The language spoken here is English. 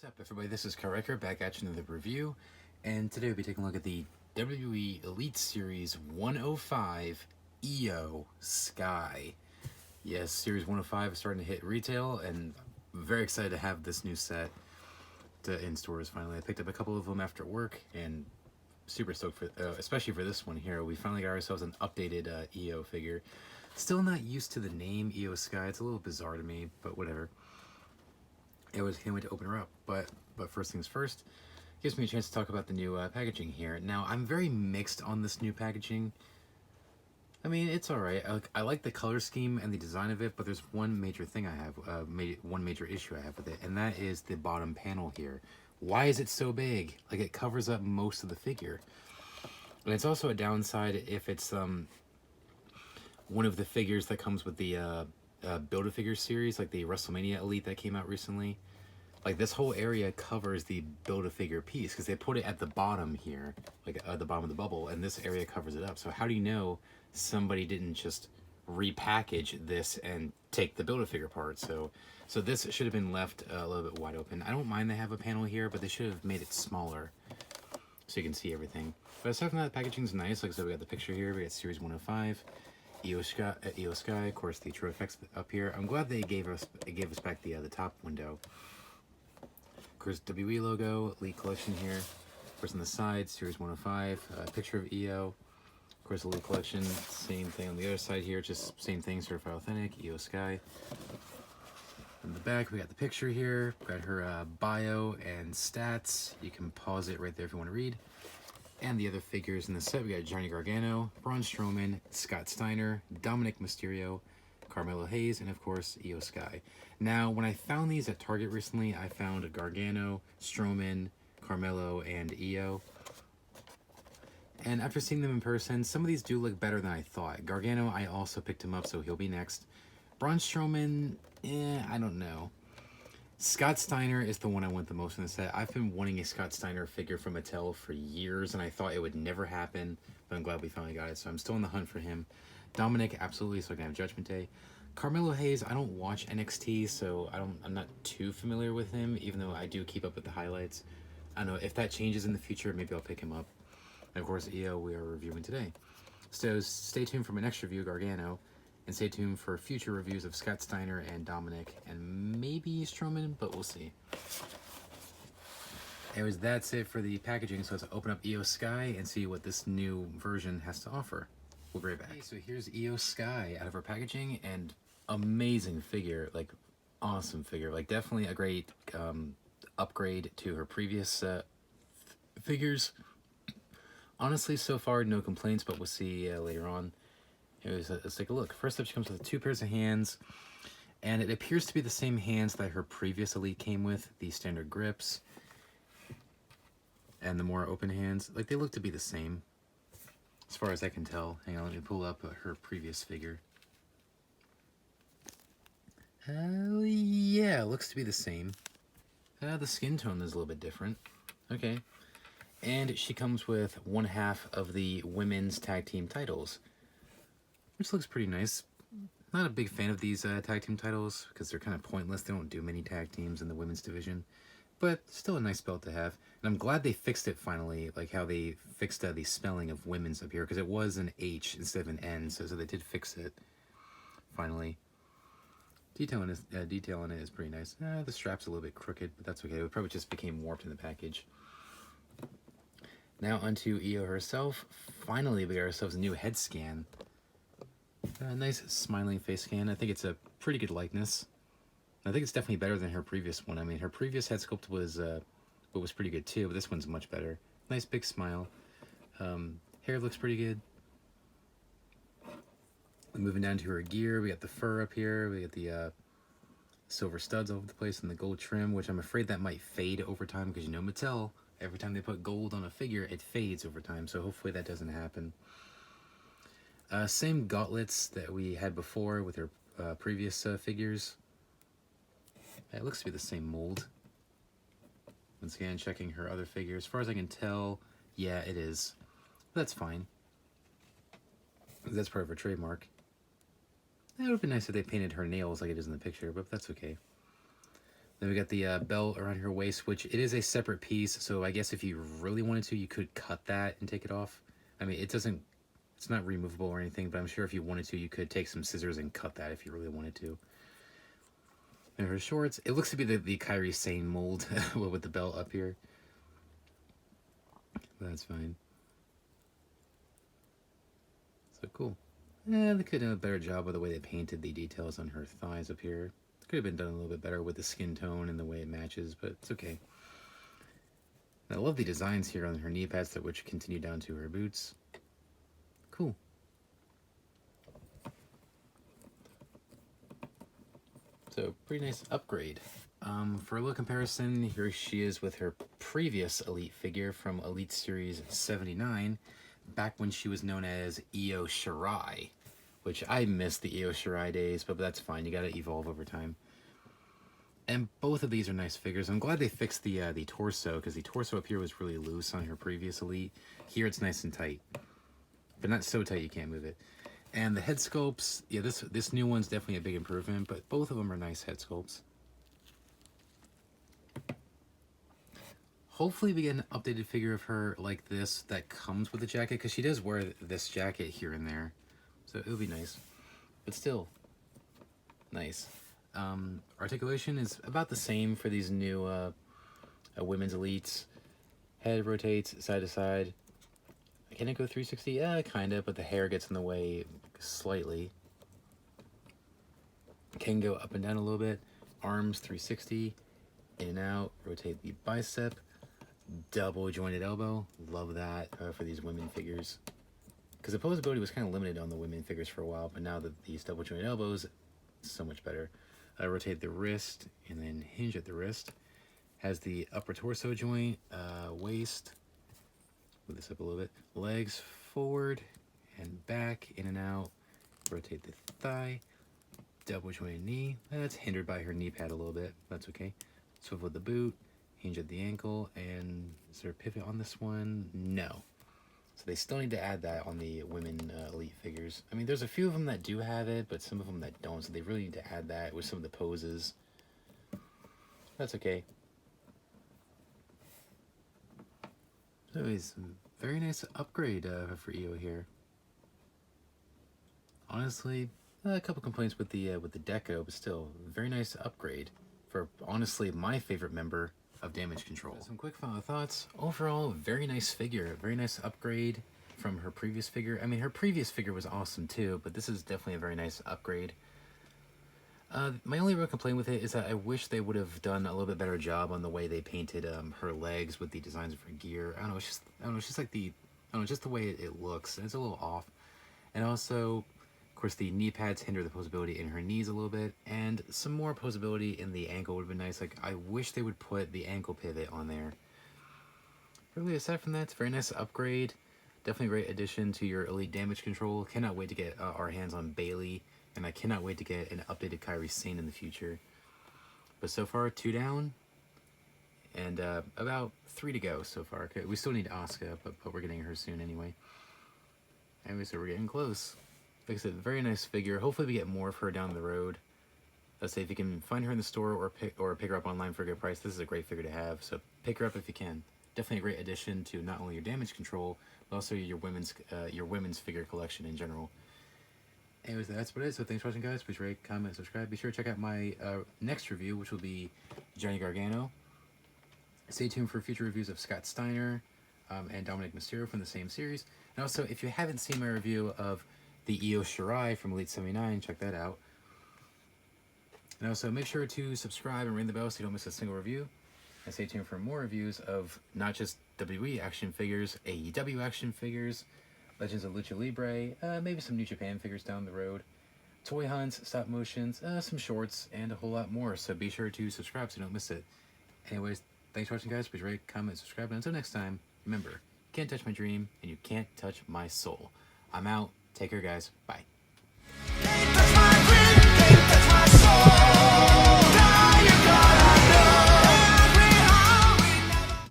What's up, everybody? This is Kareka back at you with a review, and today we'll be taking a look at the WWE Elite Series 105 Iyo Sky. Yes, Series 105 is starting to hit retail, and I'm very excited to have this new set in stores finally. I picked up a couple of them after work, and super stoked for, especially for this one here. We finally got ourselves an updated Iyo figure. Still not used to the name Iyo Sky. It's a little bizarre to me, but whatever. Can't wait to open her up, but first things first, gives me a chance to talk about the new packaging here. Now, I'm very mixed on this new packaging. I mean, it's alright. I like the color scheme and the design of it, but there's one major thing I have, one major issue I have with it, and that is the bottom panel here. Why is it so big? Like, it covers up most of the figure. And it's also a downside if it's one of the figures that comes with the Build-A-Figure series, like the WrestleMania Elite that came out recently. Like, this whole area covers the Build-A-Figure piece because they put it at the bottom here, like at the bottom of the bubble, and this area covers it up. So how do you know somebody didn't just repackage this and take the Build-A-Figure part? So this should have been left a little bit wide open. I don't mind they have a panel here, but they should have made it smaller so you can see everything. But aside from that, the packaging's nice. Like I said, we got the picture here. We got Series 105. Iyo Sky, of course, the True Effects up here. I'm glad they gave us back the top window. Of course, WWE logo, Elite Collection here. Of course, on the side, Series 105, picture of Iyo. Of course, Elite Collection, same thing on the other side here, just same thing, certified authentic, Iyo Sky. On the back, we got the picture here. Got her bio and stats. You can pause it right there if you want to read. And the other figures in the set, we got Johnny Gargano, Braun Strowman, Scott Steiner, Dominic Mysterio, Carmelo Hayes, and of course, Iyo Sky. Now, when I found these at Target recently, I found Gargano, Strowman, Carmelo, and Iyo. And after seeing them in person, some of these do look better than I thought. Gargano, I also picked him up, so he'll be next. Braun Strowman, I don't know. Scott Steiner is the one I want the most in the set. I've been wanting a Scott Steiner figure from Mattel for years, and I thought it would never happen, but I'm glad we finally got it, so I'm still on the hunt for him. Dominic, absolutely, so I can have Judgment Day. Carmelo Hayes, I don't watch NXT, so I'm not too familiar with him, even though I do keep up with the highlights. I don't know, if that changes in the future, maybe I'll pick him up. And of course, Iyo, we are reviewing today. So stay tuned for my next review, Gargano. And stay tuned for future reviews of Scott Steiner and Dominic, and maybe Strowman, but we'll see. Anyways, that's it for the packaging, so let's open up Iyo Sky and see what this new version has to offer. We'll be right back. Okay, so here's Iyo Sky out of her packaging, and amazing figure, like awesome figure. Like definitely a great upgrade to her previous figures. Honestly, so far, no complaints, but we'll see later on. Anyways, let's take a look. First up, she comes with 2 pairs of hands, and it appears to be the same hands that her previous Elite came with, the standard grips, and the more open hands. Like, they look to be the same, as far as I can tell. Hang on, let me pull up her previous figure. Yeah, looks to be the same. The skin tone is a little bit different. Okay. And she comes with 1/2 of the women's tag team titles, which looks pretty nice. Not a big fan of these tag team titles because they're kind of pointless. They don't do many tag teams in the women's division, but still a nice belt to have. And I'm glad they fixed it finally, like how they fixed the spelling of women's up here, because it was an H instead of an N, so they did fix it finally. Detail on it is pretty nice. The strap's a little bit crooked, but that's okay. It probably just became warped in the package. Now onto Iyo herself. Finally, we got ourselves a new head scan. A nice smiling face scan. I think it's a pretty good likeness. I think it's definitely better than her previous one. I mean, her previous head sculpt was pretty good too, but this one's much better. Nice big smile. Hair looks pretty good. Moving down to her gear, we got the fur up here. We got the silver studs all over the place and the gold trim, which I'm afraid that might fade over time because you know Mattel, every time they put gold on a figure, it fades over time. So hopefully that doesn't happen. Same gauntlets that we had before with her previous figures. It looks to be the same mold. Once again, checking her other figures. As far as I can tell, yeah, it is. That's fine. That's part of her trademark. It would have been nice if they painted her nails like it is in the picture, but that's okay. Then we got the belt around her waist, which it is a separate piece. So I guess if you really wanted to, you could cut that and take it off. I mean, it's not removable or anything, but I'm sure if you wanted to, you could take some scissors and cut that if you really wanted to. And her shorts, it looks to be the Kairi Sane mold with the belt up here. That's fine. So cool. Yeah, they could have done a better job with the way they painted the details on her thighs up here. Could have been done a little bit better with the skin tone and the way it matches, but it's okay. I love the designs here on her knee pads, which continue down to her boots. Cool. So, pretty nice upgrade. For a little comparison, here she is with her previous Elite figure from Elite Series 79, back when she was known as Iyo Sky, which I miss the Iyo Sky days, but that's fine. You gotta evolve over time. And both of these are nice figures. I'm glad they fixed the torso, because the torso up here was really loose on her previous Elite. Here it's nice and tight, but not so tight you can't move it. And the head sculpts, yeah, this new one's definitely a big improvement, but both of them are nice head sculpts. Hopefully we get an updated figure of her like this that comes with the jacket, because she does wear this jacket here and there. So it'll be nice. But still, nice. Articulation is about the same for these new women's elites. Head rotates side to side. Can it go 360? Yeah, kind of, but the hair gets in the way slightly. Can go up and down a little bit. Arms 360, in and out, rotate the bicep. Double jointed elbow, love that for these women figures. Because the posability was kind of limited on the women figures for a while, but now that these double jointed elbows, so much better. Rotate the wrist and then hinge at the wrist. Has the upper torso joint, waist. Move this up a little bit. Legs forward and back, in and out. Rotate the thigh. Double jointed knee. That's hindered by her knee pad a little bit. That's okay. Swivel the boot. Hinge at the ankle. And is there a pivot on this one? No. So they still need to add that on the women elite figures. I mean, there's a few of them that do have it, but some of them that don't. So they really need to add that with some of the poses. That's okay. So it's a very nice upgrade for Iyo here. Honestly, a couple complaints with the deco, but still, very nice upgrade for honestly my favorite member of Damage Control. Some quick final thoughts. Overall, very nice figure, very nice upgrade from her previous figure. I mean, her previous figure was awesome too, but this is definitely a very nice upgrade. My only real complaint with it is that I wish they would have done a little bit better job on the way they painted her legs with the designs of her gear. I don't know, it's just like just the way it looks. It's a little off. And also, of course, the knee pads hinder the posability in her knees a little bit, and some more posability in the ankle would have been nice. Like, I wish they would put the ankle pivot on there. Really, aside from that, it's a very nice upgrade. Definitely a great addition to your Elite Damage Control. Cannot wait to get our hands on Bailey, and I cannot wait to get an updated Kairi Sane in the future. But so far, 2 down, and about 3 to go so far. Okay, we still need Asuka, but we're getting her soon anyway. Anyway, so we're getting close. Like I said, very nice figure. Hopefully we get more of her down the road. Let's say if you can find her in the store or pick her up online for a good price, this is a great figure to have. So pick her up if you can. Definitely a great addition to not only your Damage Control, but also your women's figure collection in general. Anyways, that's about it. So thanks for watching, guys. Please rate, comment, subscribe. Be sure to check out my next review, which will be Johnny Gargano. Stay tuned for future reviews of Scott Steiner and Dominic Mysterio from the same series. And also, if you haven't seen my review of the Iyo Sky from Elite 79, check that out. And also, make sure to subscribe and ring the bell so you don't miss a single review. And stay tuned for more reviews of not just WWE action figures, AEW action figures, Legends of Lucha Libre, maybe some New Japan figures down the road, toy hunts, stop motions, some shorts, and a whole lot more. So be sure to subscribe so you don't miss it. Anyways, thanks for watching, guys. Please rate, comment, subscribe. And until next time, remember, you can't touch my dream, and you can't touch my soul. I'm out. Take care, guys. Bye.